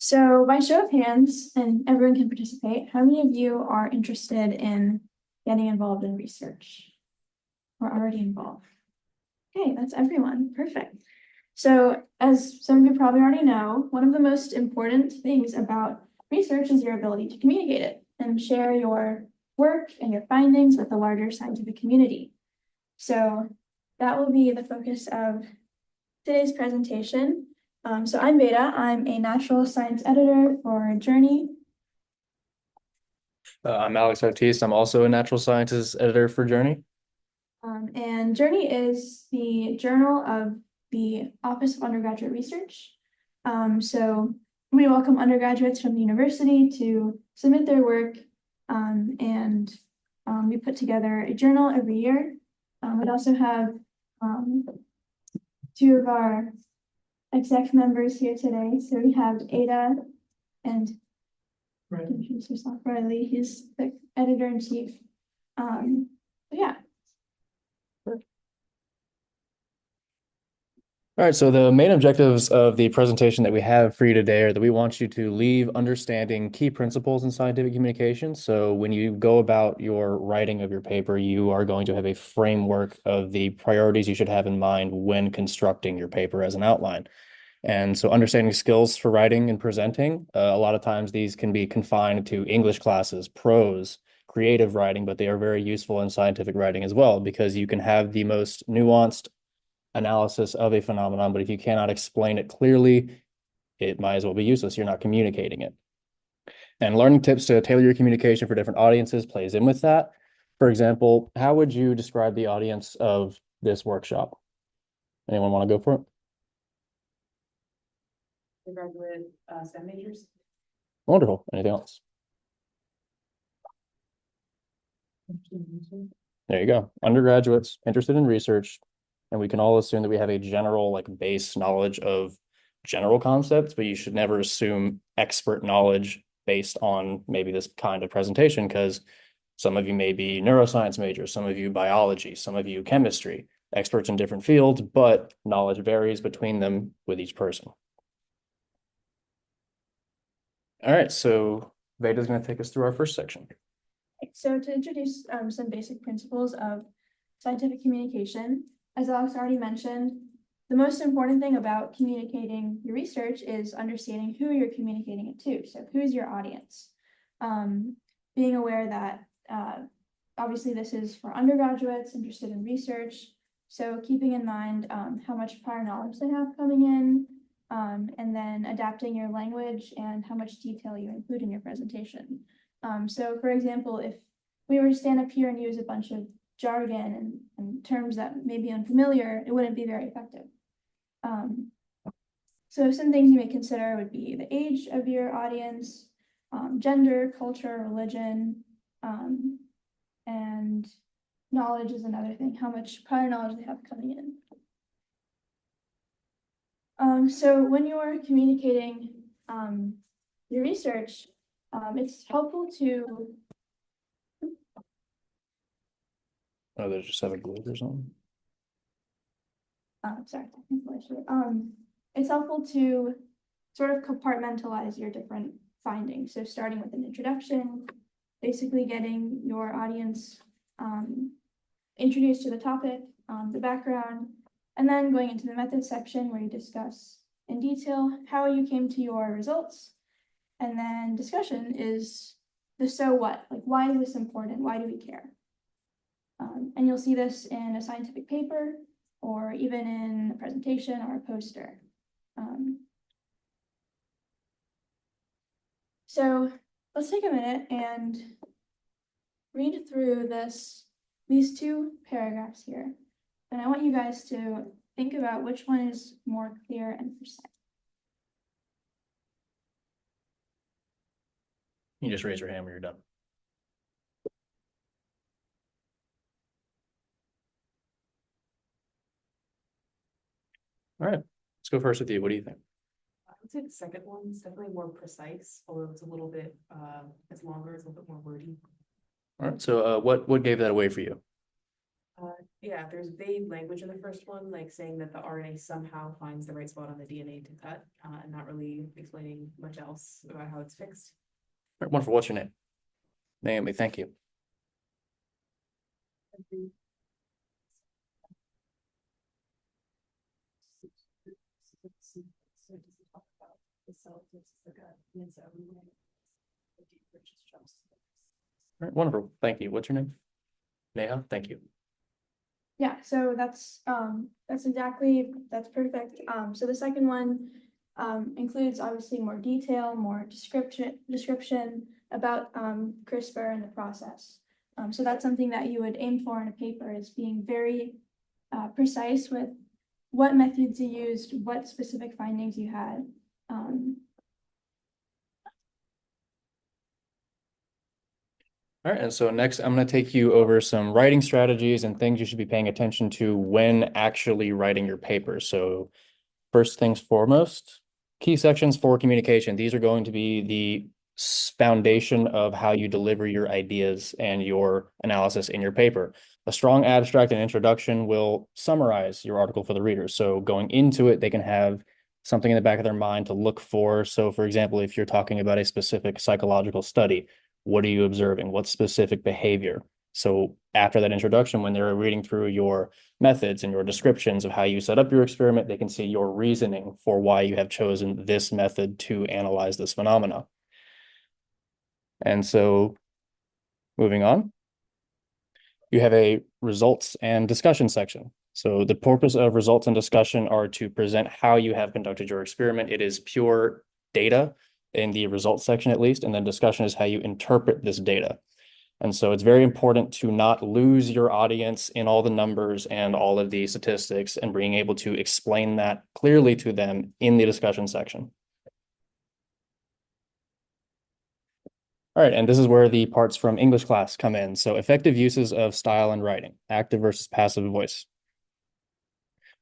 So by show of hands, and everyone can participate, how many of you are interested in getting involved in research or already involved? Okay, that's everyone. Perfect. So as some of you probably already know, one of the most important things about research is your ability to communicate it and share your work and your findings with the larger scientific community. So that will be the focus of today's presentation. So I'm Beta. I'm a natural science editor for Journey. I'm Alex Baptiste. I'm also a natural sciences editor for Journey. And Journey is the journal of the Office of Undergraduate Research. So we welcome undergraduates from the university to submit their work, and we put together a journal every year. We also have two of our exec members here today. So we have Ada and introduce yourself, Riley. He's the editor in chief. Yeah. All right, so the main objectives of the presentation that we have for you today are that we want you to leave understanding key principles in scientific communication. So when you go about your writing of your paper, you are going to have a framework of the priorities you should have in mind when constructing your paper as an outline. And so understanding skills for writing and presenting, a lot of times these can be confined to English classes, prose, creative writing, but they are very useful in scientific writing as well, because you can have the most nuanced analysis of a phenomenon, but if you cannot explain it clearly, it might as well be useless. You're not communicating it. And learning tips to tailor your communication for different audiences plays in with that. For example, how would you describe the audience of this workshop? Anyone want to go for it? Undergraduate STEM majors. Wonderful. Anything else? There you go. Undergraduates interested in research, and we can all assume that we have a general like base knowledge of general concepts, but you should never assume expert knowledge based on maybe this kind of presentation, because some of you may be neuroscience majors, some of you biology, some of you chemistry, experts in different fields, but knowledge varies between them with each person. All right, so Veda's going to take us through our first section. So to introduce some basic principles of scientific communication, as Alex already mentioned, the most important thing about communicating your research is understanding who you're communicating it to. So who's your audience? Being aware that obviously this is for undergraduates interested in research. So keeping in mind how much prior knowledge they have coming in, and then adapting your language and how much detail you include in your presentation. So for example, if we were to stand up here and use a bunch of jargon and terms that may be unfamiliar, it wouldn't be very effective. So some things you may consider would be the age of your audience, gender, culture, religion, and knowledge is another thing, how much prior knowledge they have coming in. So when you're communicating your research, it's helpful to Oh, there's just have a globe or something. sorry, technical issue. It's helpful to sort of compartmentalize your different findings. So starting with an introduction, basically getting your audience introduced to the topic, the background, and then going into the methods section where you discuss in detail how you came to your results. And then discussion is the so what, like why is this important? Why do we care? And you'll see this in a scientific paper or even in a presentation or a poster. So let's take a minute and read through these two paragraphs here. And I want you guys to think about which one is more clear and precise. You just raise your hand when you're done. All right, let's go first with you. What do you think? I would say the second one is definitely more precise, although it's a little bit, it's longer, it's a little bit more wordy. All right, so what gave that away for you? Yeah, there's vague language in the first one, like saying that the RNA somehow finds the right spot on the DNA to cut, and not really explaining much else about how it's fixed. All right, wonderful. What's your name? Naomi, thank you. All right, wonderful. Thank you. What's your name? Neha, thank you. Yeah, so that's perfect. So the second one includes obviously more detail, more description about CRISPR and the process. So that's something that you would aim for in a paper, is being very precise with what methods you used, what specific findings you had. All right, and so next I'm going to take you over some writing strategies and things you should be paying attention to when actually writing your paper. So first things foremost, key sections for communication. These are going to be the foundation of how you deliver your ideas and your analysis in your paper. A strong abstract and introduction will summarize your article for the reader. So going into it, they can have something in the back of their mind to look for. So for example, if you're talking about a specific psychological study, what are you observing? What specific behavior? So after that introduction, when they're reading through your methods and your descriptions of how you set up your experiment, they can see your reasoning for why you have chosen this method to analyze this phenomena. And so moving on, you have a results and discussion section. So the purpose of results and discussion are to present how you have conducted your experiment. It is pure data in the results section, at least, and then discussion is how you interpret this data. And so it's very important to not lose your audience in all the numbers and all of the statistics, and being able to explain that clearly to them in the discussion section. All right, and this is where the parts from English class come in. So effective uses of style and writing, active versus passive voice.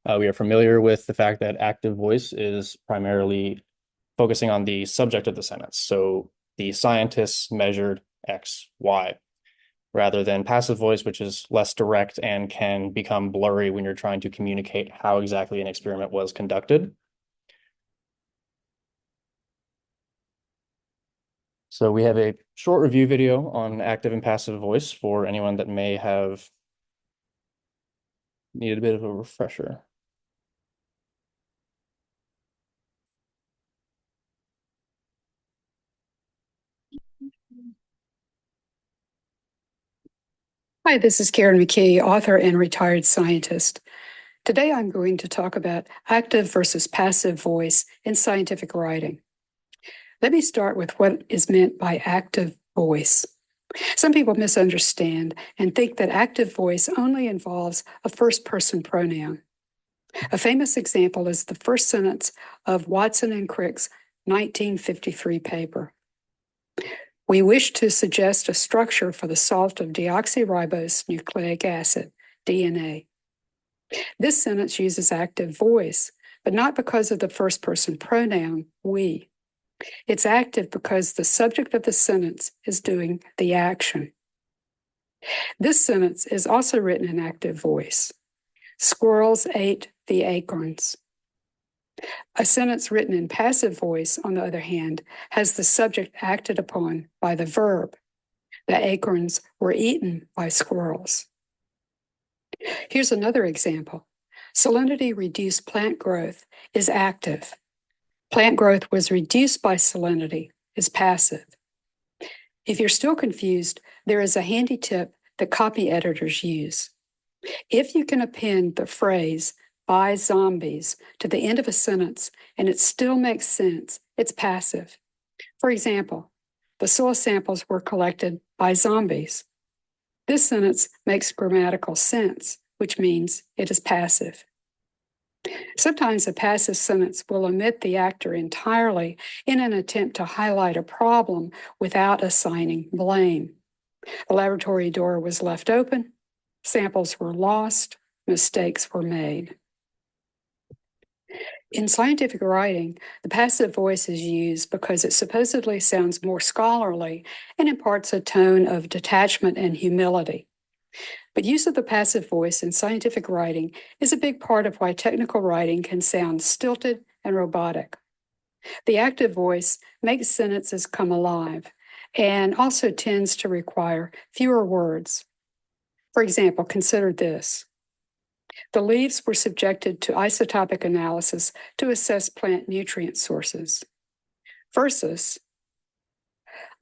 We are familiar with the fact that active voice is primarily focusing on the subject of the sentence. So the scientists measured X, Y, rather than passive voice, which is less direct and can become blurry when you're trying to communicate how exactly an experiment was conducted. So we have a short review video on active and passive voice for anyone that may have needed a bit of a refresher. Hi, this is Karen McKee, author and retired scientist. Today I'm going to talk about active versus passive voice in scientific writing. Let me start with what is meant by active voice. Some people misunderstand and think that active voice only involves a first-person pronoun. A famous example is the first sentence of Watson and Crick's 1953 paper. We wish to suggest a structure for the salt of deoxyribose nucleic acid, DNA. This sentence uses active voice, but not because of the first person pronoun, we. It's active because the subject of the sentence is doing the action. This sentence is also written in active voice. Squirrels ate the acorns. A sentence written in passive voice, on the other hand, has the subject acted upon by the verb. The acorns were eaten by squirrels. Here's another example. Salinity-reduced plant growth is active. Plant growth was reduced by salinity is passive. If you're still confused, there is a handy tip that copy editors use. If you can append the phrase by zombies to the end of a sentence and it still makes sense, it's passive. For example, the soil samples were collected by zombies. This sentence makes grammatical sense, which means it is passive. Sometimes a passive sentence will omit the actor entirely in an attempt to highlight a problem without assigning blame. The laboratory door was left open, samples were lost, mistakes were made. In scientific writing, the passive voice is used because it supposedly sounds more scholarly and imparts a tone of detachment and humility. But use of the passive voice in scientific writing is a big part of why technical writing can sound stilted and robotic. The active voice makes sentences come alive and also tends to require fewer words. For example, consider this. The leaves were subjected to isotopic analysis to assess plant nutrient sources versus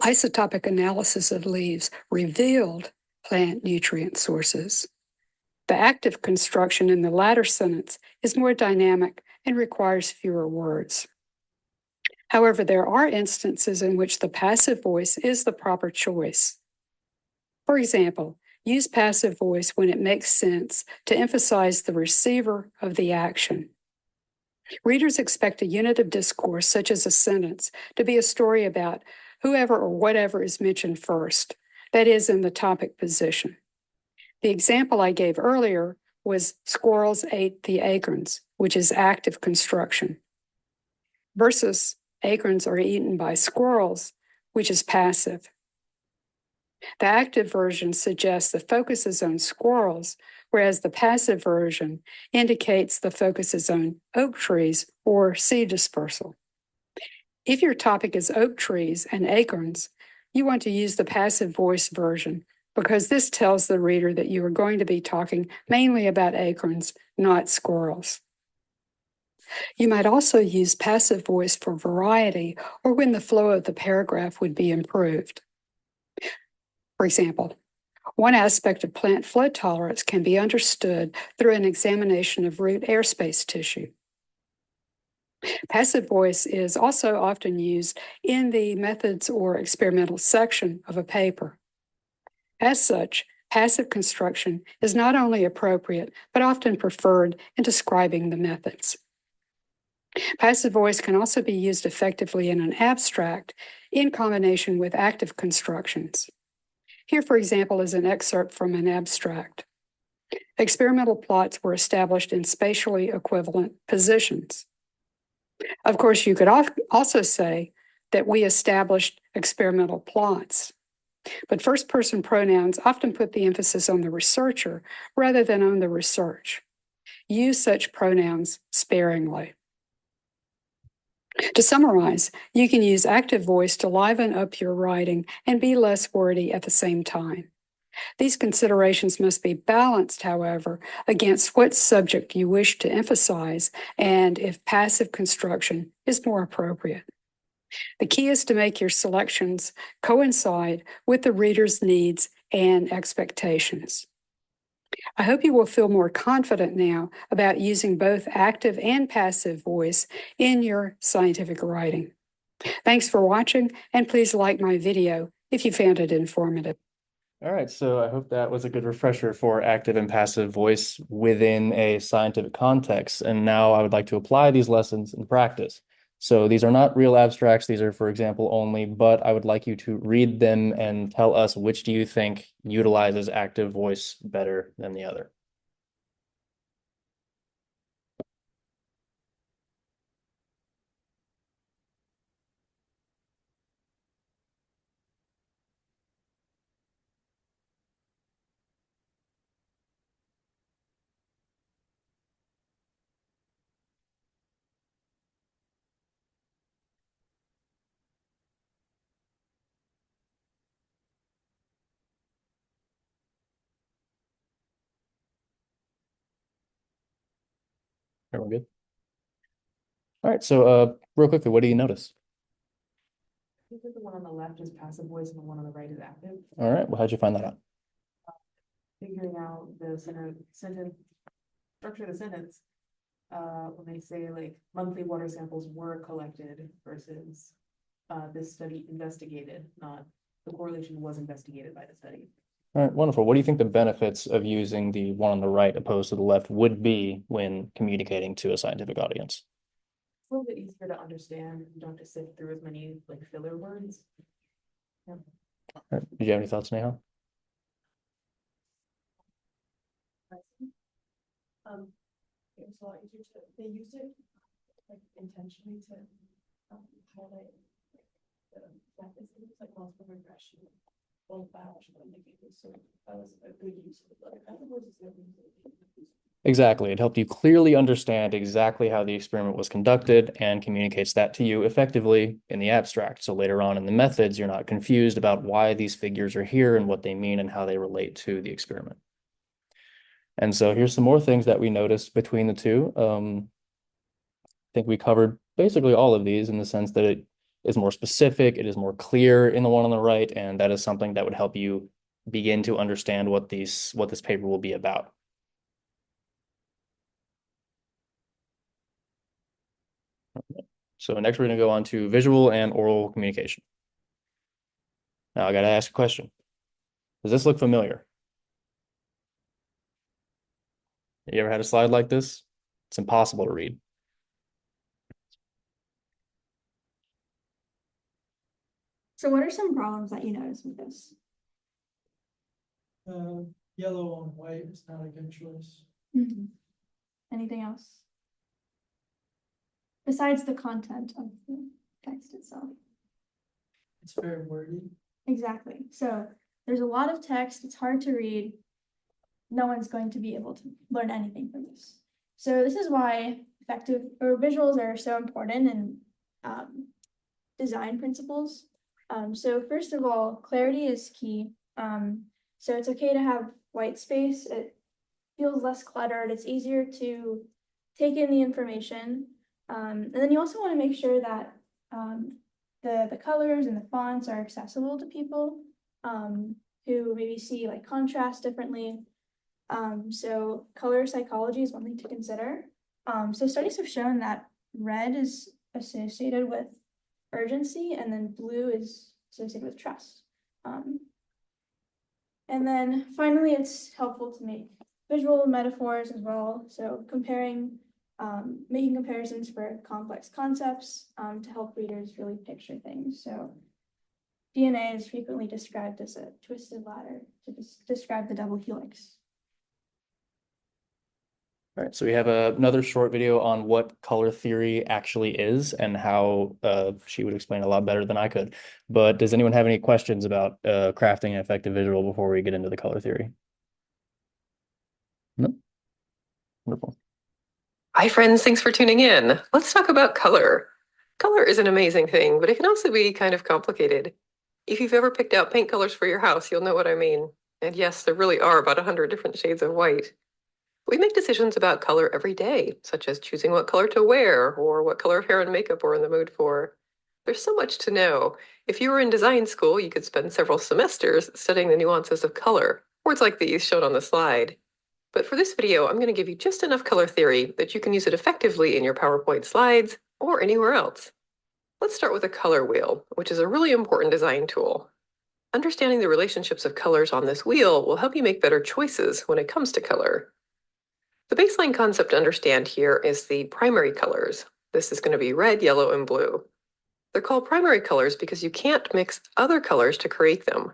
isotopic analysis of leaves revealed plant nutrient sources. The active construction in the latter sentence is more dynamic and requires fewer words. However, there are instances in which the passive voice is the proper choice. For example, use passive voice when it makes sense to emphasize the receiver of the action. Readers expect a unit of discourse, such as a sentence, to be a story about whoever or whatever is mentioned first, that is, in the topic position. The example I gave earlier was squirrels ate the acorns, which is active construction, versus acorns are eaten by squirrels, which is passive. The active version suggests the focus is on squirrels, whereas the passive version indicates the focus is on oak trees or seed dispersal. If your topic is oak trees and acorns, you want to use the passive voice version because this tells the reader that you are going to be talking mainly about acorns, not squirrels. You might also use passive voice for variety or when the flow of the paragraph would be improved. For example, one aspect of plant flood tolerance can be understood through an examination of root airspace tissue. Passive voice is also often used in the methods or experimental section of a paper. As such, passive construction is not only appropriate, but often preferred in describing the methods. Passive voice can also be used effectively in an abstract in combination with active constructions. Here, for example, is an excerpt from an abstract. Experimental plots were established in spatially equivalent positions. Of course, you could also say that we established experimental plots. But first-person pronouns often put the emphasis on the researcher rather than on the research. Use such pronouns sparingly. To summarize, you can use active voice to liven up your writing and be less wordy at the same time. These considerations must be balanced, however, against what subject you wish to emphasize and if passive construction is more appropriate. The key is to make your selections coincide with the reader's needs and expectations. I hope you will feel more confident now about using both active and passive voice in your scientific writing. Thanks for watching, and please like my video if you found it informative. All right, so I hope that was a good refresher for active and passive voice within a scientific context. And now I would like to apply these lessons in practice. So these are not real abstracts. These are for example only, but I would like you to read them and tell us which do you think utilizes active voice better than the other. Everyone good? All right, so real quickly, what do you notice? I think that the one on the left is passive voice and the one on the right is active. All right, well, how'd you find that out? Figuring out the sentence, structure of the sentence. When they say like monthly water samples were collected versus this study investigated, not the correlation was investigated by the study. All right, wonderful. What do you think the benefits of using the one on the right opposed to the left would be when communicating to a scientific audience? It's a little bit easier to understand. You don't have to sift through as many like filler words. Yeah. All right, did you have any thoughts, Neha? It was a lot easier to, they used it like intentionally to highlight the methods, like multiple regression well, biological indicators, so that was a good use of the categories. Exactly. It helped you clearly understand exactly how the experiment was conducted and communicates that to you effectively in the abstract. So later on in the methods, you're not confused about why these figures are here and what they mean and how they relate to the experiment. And so here's some more things that we noticed between the two. I think we covered basically all of these in the sense that it is more specific, it is more clear in the one on the right, and that is something that would help you begin to understand what this paper will be about. So next we're going to go on to visual and oral communication. Now I got to ask a question. Does this look familiar? You ever had a slide like this? It's impossible to read. So what are some problems that you notice with this? Yellow on white is not a good choice. Anything else? Besides the content of the text itself. It's very wordy. Exactly. So there's a lot of text, it's hard to read. No one's going to be able to learn anything from this. So this is why effective or visuals are so important in design principles. So first of all, clarity is key. So it's okay to have white space. It feels less cluttered. It's easier to take in the information. And then you also want to make sure that the colors and the fonts are accessible to people who maybe see like contrast differently. So color psychology is one thing to consider. So studies have shown that red is associated with urgency and then blue is associated with trust. And then finally, it's helpful to make visual metaphors as well. So making comparisons for complex concepts to help readers really picture things. So DNA is frequently described as a twisted ladder to describe the double helix. All right, so we have another short video on what color theory actually is and how she would explain a lot better than I could. But does anyone have any questions about crafting an effective visual before we get into the color theory? No? Wonderful. Hi, friends. Thanks for tuning in. Let's talk about color. Color is an amazing thing, but it can also be kind of complicated. If you've ever picked out paint colors for your house, you'll know what I mean. And yes, there really are about 100 different shades of white. We make decisions about color every day, such as choosing what color to wear or what color of hair and makeup we're in the mood for. There's so much to know. If you were in design school, you could spend several semesters studying the nuances of color, words like these shown on the slide. But for this video, I'm going to give you just enough color theory that you can use it effectively in your PowerPoint slides or anywhere else. Let's start with a color wheel, which is a really important design tool. Understanding the relationships of colors on this wheel will help you make better choices when it comes to color. The baseline concept to understand here is the primary colors. This is going to be red, yellow, and blue. They're called primary colors because you can't mix other colors to create them.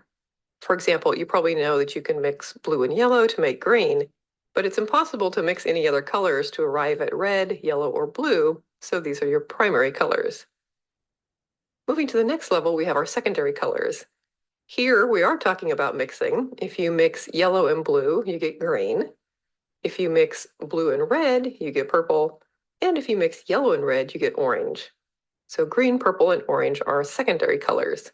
For example, you probably know that you can mix blue and yellow to make green, but it's impossible to mix any other colors to arrive at red, yellow, or blue, so these are your primary colors. Moving to the next level, we have our secondary colors. Here, we are talking about mixing. If you mix yellow and blue, you get green. If you mix blue and red, you get purple. And if you mix yellow and red, you get orange. So green, purple, and orange are secondary colors.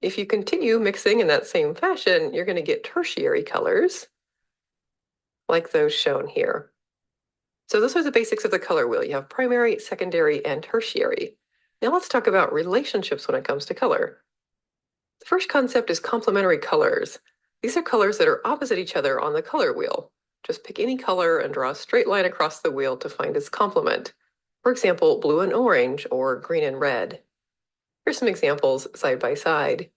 If you continue mixing in that same fashion, you're going to get tertiary colors, like those shown here. So those are the basics of the color wheel. You have primary, secondary, and tertiary. Now let's talk about relationships when it comes to color. The first concept is complementary colors. These are colors that are opposite each other on the color wheel. Just pick any color and draw a straight line across the wheel to find its complement. For example, blue and orange or green and red. Here's some examples side by side.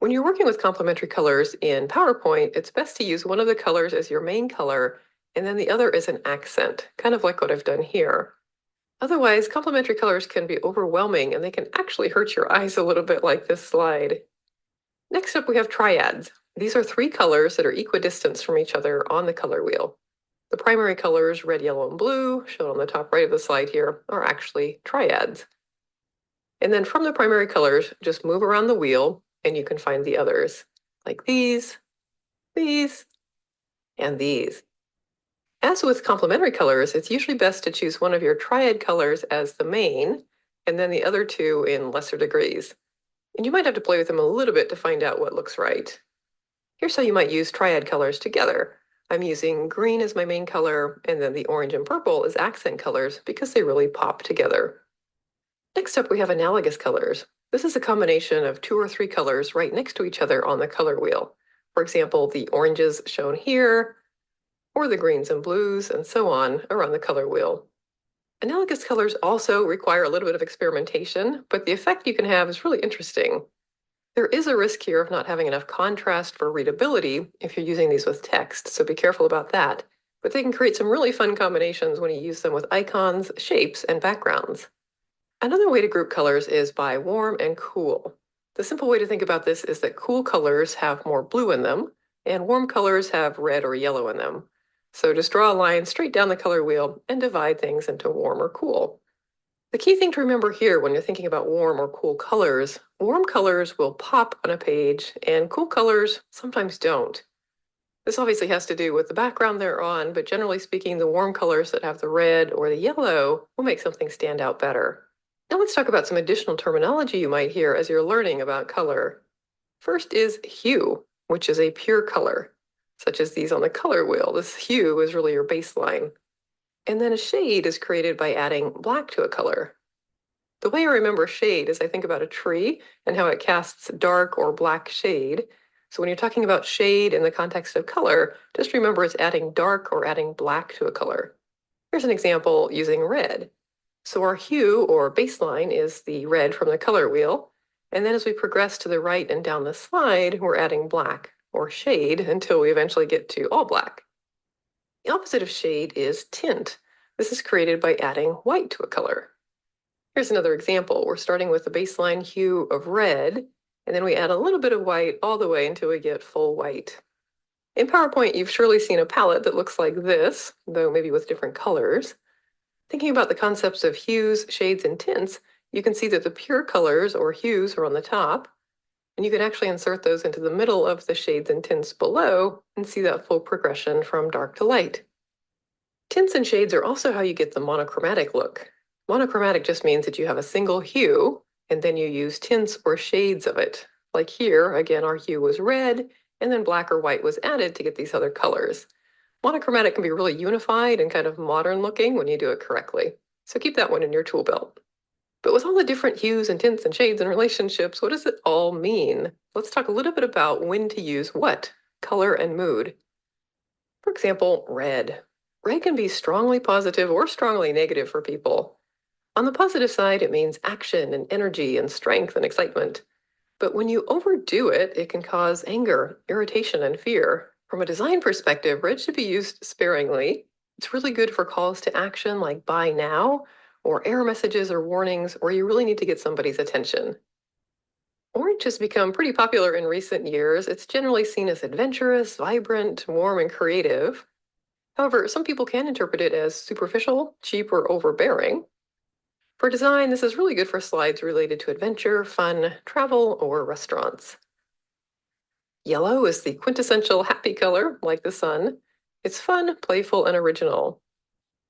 When you're working with complementary colors in PowerPoint, it's best to use one of the colors as your main color and then the other as an accent, kind of like what I've done here. Otherwise, complementary colors can be overwhelming and they can actually hurt your eyes a little bit like this slide. Next up, we have triads. These are three colors that are equidistant from each other on the color wheel. The primary colors, red, yellow, and blue, shown on the top right of the slide here, are actually triads. And then from the primary colors, just move around the wheel and you can find the others, like these, and these. As with complementary colors, it's usually best to choose one of your triad colors as the main, and then the other two in lesser degrees. And you might have to play with them a little bit to find out what looks right. Here's how you might use triad colors together. I'm using green as my main color, and then the orange and purple as accent colors because they really pop together. Next up, we have analogous colors. This is a combination of 2 or 3 colors right next to each other on the color wheel. For example, the oranges shown here, or the greens and blues, and so on around the color wheel. Analogous colors also require a little bit of experimentation, but the effect you can have is really interesting. There is a risk here of not having enough contrast for readability if you're using these with text, so be careful about that. But they can create some really fun combinations when you use them with icons, shapes, and backgrounds. Another way to group colors is by warm and cool. The simple way to think about this is that cool colors have more blue in them, and warm colors have red or yellow in them. So just draw a line straight down the color wheel and divide things into warm or cool. The key thing to remember here when you're thinking about warm or cool colors, warm colors will pop on a page and cool colors sometimes don't. This obviously has to do with the background they're on, but generally speaking, the warm colors that have the red or the yellow will make something stand out better. Now let's talk about some additional terminology you might hear as you're learning about color. First is hue, which is a pure color, such as these on the color wheel. This hue is really your baseline. And then a shade is created by adding black to a color. The way I remember shade is I think about a tree and how it casts dark or black shade. So when you're talking about shade in the context of color, just remember it's adding dark or adding black to a color. Here's an example using red. So our hue or baseline is the red from the color wheel. And then as we progress to the right and down the slide, we're adding black or shade until we eventually get to all black. The opposite of shade is tint. This is created by adding white to a color. Here's another example. We're starting with the baseline hue of red, and then we add a little bit of white all the way until we get full white. In PowerPoint, you've surely seen a palette that looks like this, though maybe with different colors. Thinking about the concepts of hues, shades, and tints, you can see that the pure colors or hues are on the top, and you can actually insert those into the middle of the shades and tints below and see that full progression from dark to light. Tints and shades are also how you get the monochromatic look. Monochromatic just means that you have a single hue, and then you use tints or shades of it. Like here, again, our hue was red, and then black or white was added to get these other colors. Monochromatic can be really unified and kind of modern looking when you do it correctly. So keep that one in your tool belt. But with all the different hues and tints and shades and relationships, what does it all mean? Let's talk a little bit about when to use what, color and mood. For example, red. Red can be strongly positive or strongly negative for people. On the positive side, it means action and energy and strength and excitement. But when you overdo it, it can cause anger, irritation, and fear. From a design perspective, red should be used sparingly. It's really good for calls to action like buy now, or error messages or warnings where you really need to get somebody's attention. Orange has become pretty popular in recent years. It's generally seen as adventurous, vibrant, warm, and creative. However, some people can interpret it as superficial, cheap, or overbearing. For design, this is really good for slides related to adventure, fun, travel, or restaurants. Yellow is the quintessential happy color, like the sun. It's fun, playful, and original.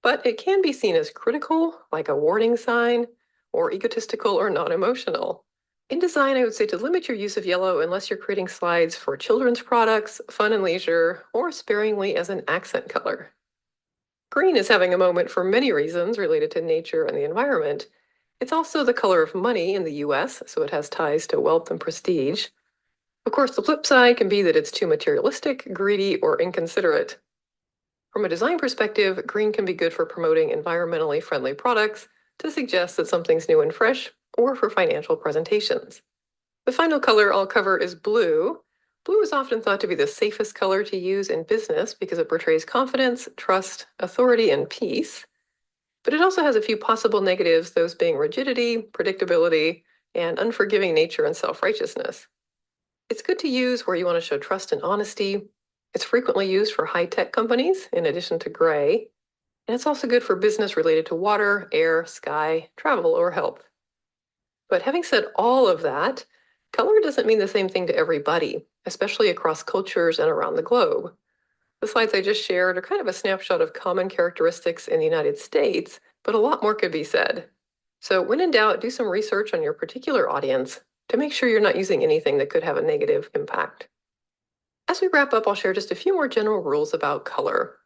But it can be seen as critical, like a warning sign, or egotistical or non-emotional. In design, I would say to limit your use of yellow unless you're creating slides for children's products, fun and leisure, or sparingly as an accent color. Green is having a moment for many reasons related to nature and the environment. It's also the color of money in the US, so it has ties to wealth and prestige. Of course, the flip side can be that it's too materialistic, greedy, or inconsiderate. From a design perspective, green can be good for promoting environmentally friendly products to suggest that something's new and fresh, or for financial presentations. The final color I'll cover is blue. Blue is often thought to be the safest color to use in business because it portrays confidence, trust, authority, and peace. But it also has a few possible negatives, those being rigidity, predictability, and unforgiving nature and self-righteousness. It's good to use where you want to show trust and honesty. It's frequently used for high-tech companies, in addition to gray. And it's also good for business related to water, air, sky, travel, or health. But having said all of that, Color doesn't mean the same thing to everybody, especially across cultures and around the globe. The slides I just shared are kind of a snapshot of common characteristics in the United States, but a lot more could be said. So when in doubt, do some research on your particular audience to make sure you're not using anything that could have a negative impact. As we wrap up, I'll share just a few more general rules about color.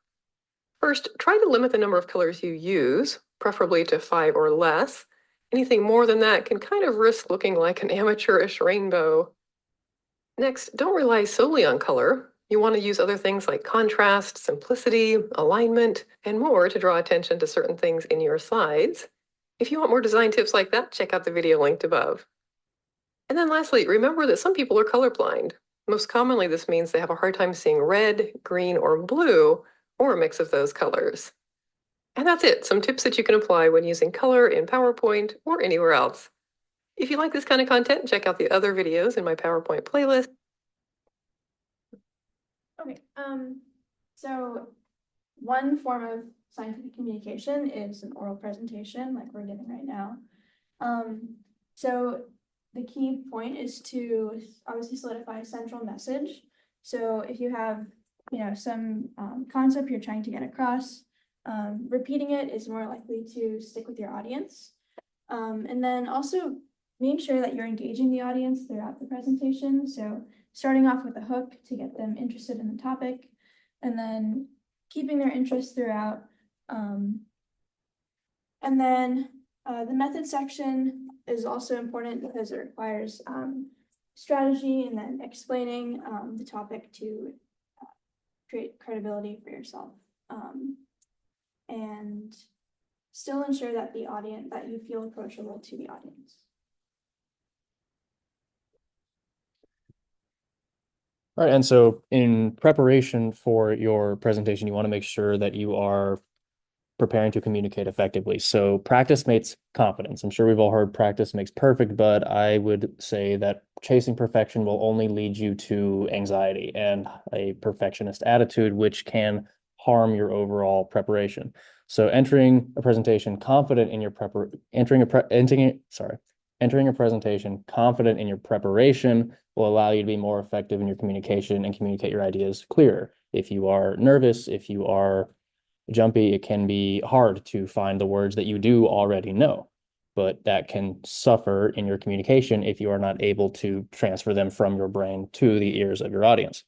First, try to limit the number of colors you use, preferably to 5 or less. Anything more than that can kind of risk looking like an amateurish rainbow. Next, don't rely solely on color. You want to use other things like contrast, simplicity, alignment, and more to draw attention to certain things in your slides. If you want more design tips like that, check out the video linked above. And then lastly, remember that some people are colorblind. Most commonly, this means they have a hard time seeing red, green, or blue, or a mix of those colors. And that's it, some tips that you can apply when using color in PowerPoint or anywhere else. If you like this kind of content, check out the other videos in my PowerPoint playlist. Okay, so one form of scientific communication is an oral presentation like we're giving right now. So the key point is to obviously solidify a central message. So if you have, some concept you're trying to get across, repeating it is more likely to stick with your audience. And then also make sure that you're engaging the audience throughout the presentation. So starting off with a hook to get them interested in the topic, and then keeping their interest throughout. And then the method section is also important because it requires strategy and then explaining the topic to create credibility for yourself. And still ensure that that you feel approachable to the audience. All right, and so in preparation for your presentation, you want to make sure that you are preparing to communicate effectively. So practice makes confidence. I'm sure we've all heard practice makes perfect, but I would say that chasing perfection will only lead you to anxiety and a perfectionist attitude, which can harm your overall preparation. So entering a presentation confident in your entering a presentation confident in your preparation will allow you to be more effective in your communication and communicate your ideas clearer. If you are nervous, if you are jumpy, it can be hard to find the words that you do already know, but that can suffer in your communication if you are not able to transfer them from your brain to the ears of your audience.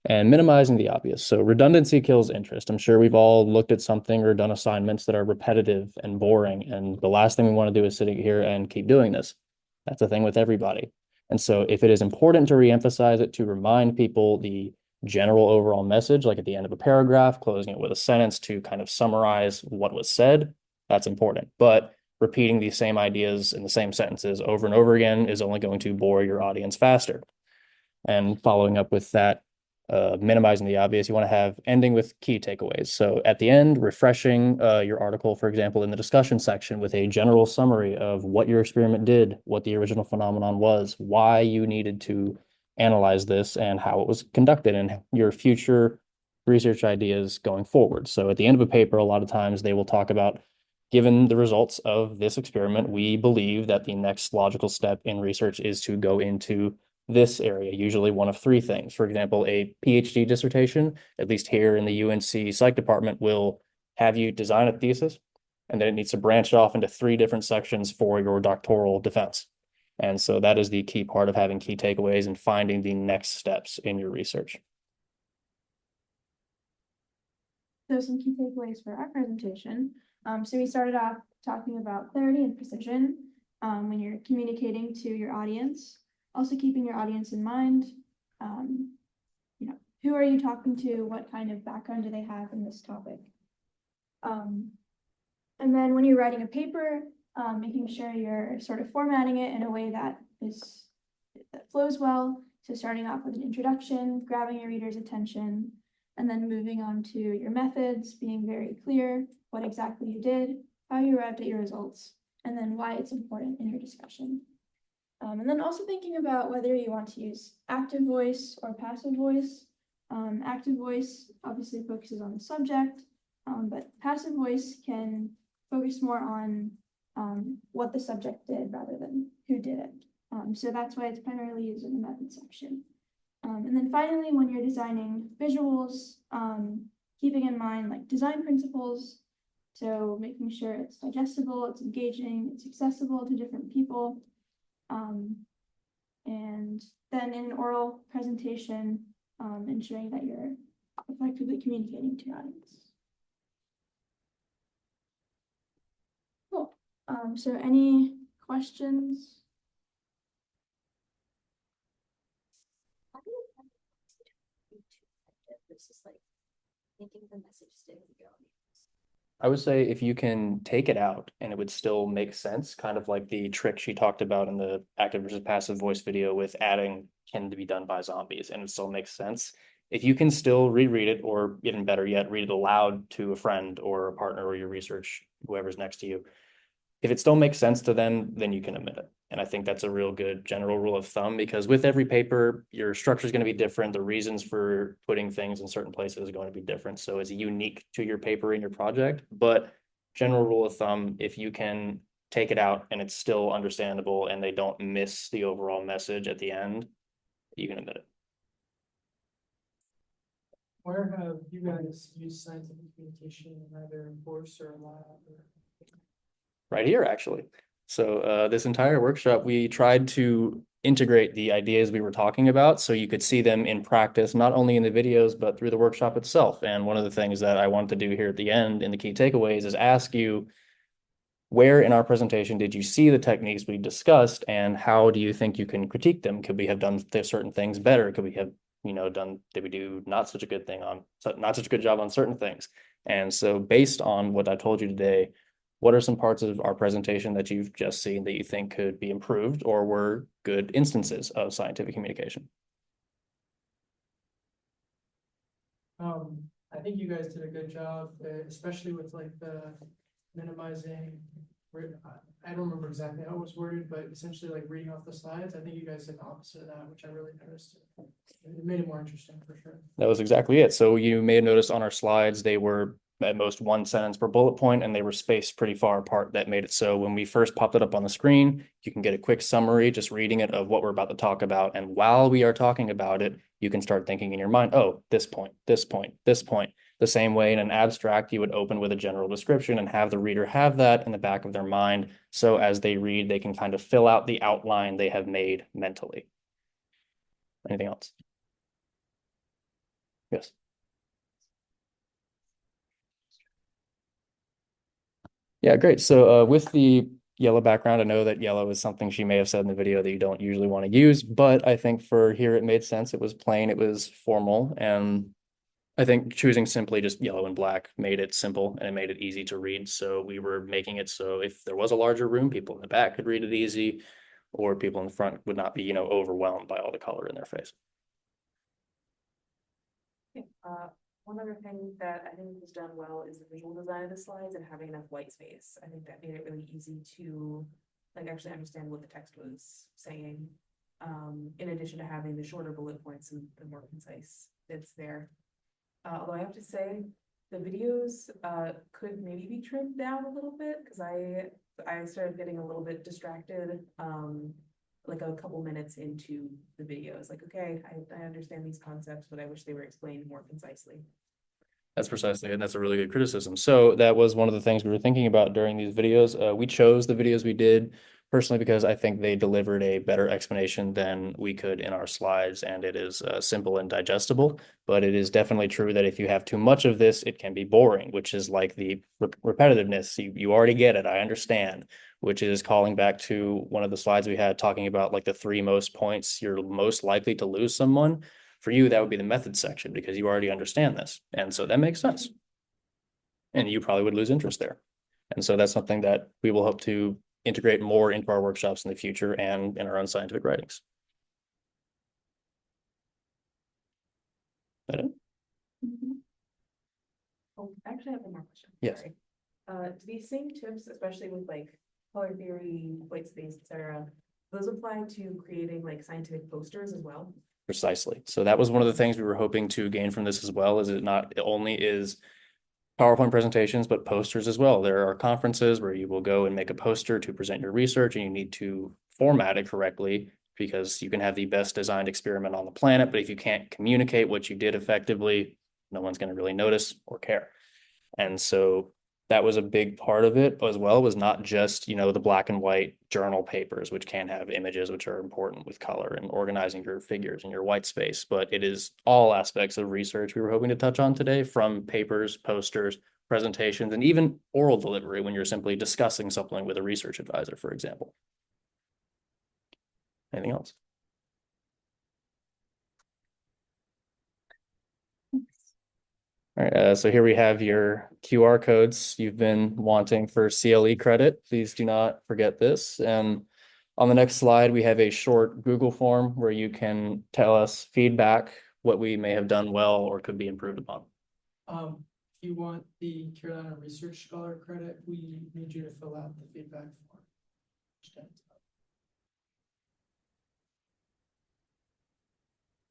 And minimizing the obvious. So redundancy kills interest. I'm sure we've all looked at something or done assignments that are repetitive and boring, and the last thing we want to do is sitting here and keep doing this. That's a thing with everybody. And so if it is important to reemphasize it, to remind people the general overall message, like at the end of a paragraph, closing it with a sentence to kind of summarize what was said, that's important. But repeating these same ideas in the same sentences over and over again is only going to bore your audience faster. And following up with that, minimizing the obvious, you want to have ending with key takeaways. So at the end, refreshing your article, for example, in the discussion section with a general summary of what your experiment did, what the original phenomenon was, why you needed to analyze this, and how it was conducted, and your future research ideas going forward. So at the end of a paper, a lot of times they will talk about, given the results of this experiment, we believe that the next logical step in research is to go into this area, usually one of 3 things. For example, a PhD dissertation, at least here in the UNC Psych department, will have you design a thesis, and then it needs to branch off into 3 different sections for your doctoral defense. And so that is the key part of having key takeaways and finding the next steps in your research. So some key takeaways for our presentation. So we started off talking about clarity and precision when you're communicating to your audience. Also keeping your audience in mind, who are you talking to? What kind of background do they have in this topic? And then when you're writing a paper, making sure you're sort of formatting it in a way that flows well. So starting off with an introduction, grabbing your reader's attention, and then moving on to your methods, being very clear what exactly you did, how you arrived at your results, and then why it's important in your discussion. And then also thinking about whether you want to use active voice or passive voice. Active voice obviously focuses on the subject, but passive voice can focus more on what the subject did rather than who did it. So that's why it's primarily used in the method section. And then finally, when you're designing visuals, keeping in mind like design principles. So making sure it's digestible, it's engaging, it's accessible to different people. And then in an oral presentation, ensuring that you're effectively communicating to the audience. Cool. So any questions? Versus like making the message stay with the audience. I would say if you can take it out and it would still make sense, kind of like the trick she talked about in the active versus passive voice video with adding can be done by zombies and it still makes sense. If you can still reread it, or even better yet, read it aloud to a friend or a partner or your research, whoever's next to you. If it still makes sense to them, then you can omit it. And I think that's a real good general rule of thumb, because with every paper, your structure is going to be different. The reasons for putting things in certain places is going to be different. So it's unique to your paper and your project. But general rule of thumb, if you can take it out and it's still understandable and they don't miss the overall message at the end, you can omit it. Where have you guys used scientific communication in either a course or a lab? Right here, actually. So this entire workshop, we tried to integrate the ideas we were talking about so you could see them in practice, not only in the videos, but through the workshop itself. And one of the things that I want to do here at the end in the key takeaways is ask you, where in our presentation did you see the techniques we discussed, and how do you think you can critique them? Could we have done certain things better? Could we have, did we do not such a good job on certain things? And so based on what I told you today, what are some parts of our presentation that you've just seen that you think could be improved or were good instances of scientific communication? I think you guys did a good job, especially with like the minimizing. I don't remember exactly how it was worded, but essentially like reading off the slides. I think you guys did the opposite of that, which I really noticed. It made it more interesting for sure. That was exactly it. So you may have noticed on our slides, they were at most one sentence per bullet point, and they were spaced pretty far apart. That made it so when we first popped it up on the screen, you can get a quick summary, just reading it, of what we're about to talk about. And while we are talking about it, you can start thinking in your mind, oh, this point, this point, this point. The same way in an abstract, you would open with a general description and have the reader have that in the back of their mind. So as they read, they can kind of fill out the outline they have made mentally. Anything else? Yes. Yeah, great. So with the yellow background, I know that yellow is something she may have said in the video that you don't usually want to use, but I think for here it made sense. It was plain, it was formal, and I think choosing simply just yellow and black made it simple and it made it easy to read. So we were making it so if there was a larger room, people in the back could read it easy, or people in the front would not be, overwhelmed by all the color in their face. One other thing that I think was done well is the visual design of the slides and having enough white space. I think that made it really easy to like actually understand what the text was saying. In addition to having the shorter bullet points and the more concise bits there. Although I have to say, the videos could maybe be trimmed down a little bit because I started getting a little bit distracted. Like a couple minutes into the videos, like, okay, I understand these concepts, but I wish they were explained more concisely. That's precisely, and that's a really good criticism. So that was one of the things we were thinking about during these videos. We chose the videos we did personally because I think they delivered a better explanation than we could in our slides, and it is simple and digestible. But it is definitely true that if you have too much of this, it can be boring, which is like the repetitiveness. You already get it, I understand, which is calling back to one of the slides we had talking about like the 3 most points you're most likely to lose someone. For you, that would be the method section because you already understand this. And so that makes sense. And you probably would lose interest there. And so that's something that we will hope to integrate more into our workshops in the future and in our own scientific writings. That it? Oh, I actually have one more question. Yes. Sorry. Do these same tips, especially with like color theory, white space, etc., those apply to creating like scientific posters as well? Precisely. So that was one of the things we were hoping to gain from this as well, is it only is PowerPoint presentations, but posters as well. There are conferences where you will go and make a poster to present your research, and you need to format it correctly because you can have the best designed experiment on the planet, but if you can't communicate what you did effectively, no one's going to really notice or care. And so that was a big part of it as well, was not just, you know, the black and white journal papers, which can have images, which are important with color and organizing your figures and your white space, but it is all aspects of research we were hoping to touch on today, from papers, posters, presentations, and even oral delivery when you're simply discussing something with a research advisor, for example. Anything else? All right, so here we have your QR codes you've been wanting for CLE credit. Please do not forget this. And on the next slide, we have a short Google form where you can tell us feedback, what we may have done well or could be improved upon. If you want the Carolina Research Scholar credit, we need you to fill out the feedback form.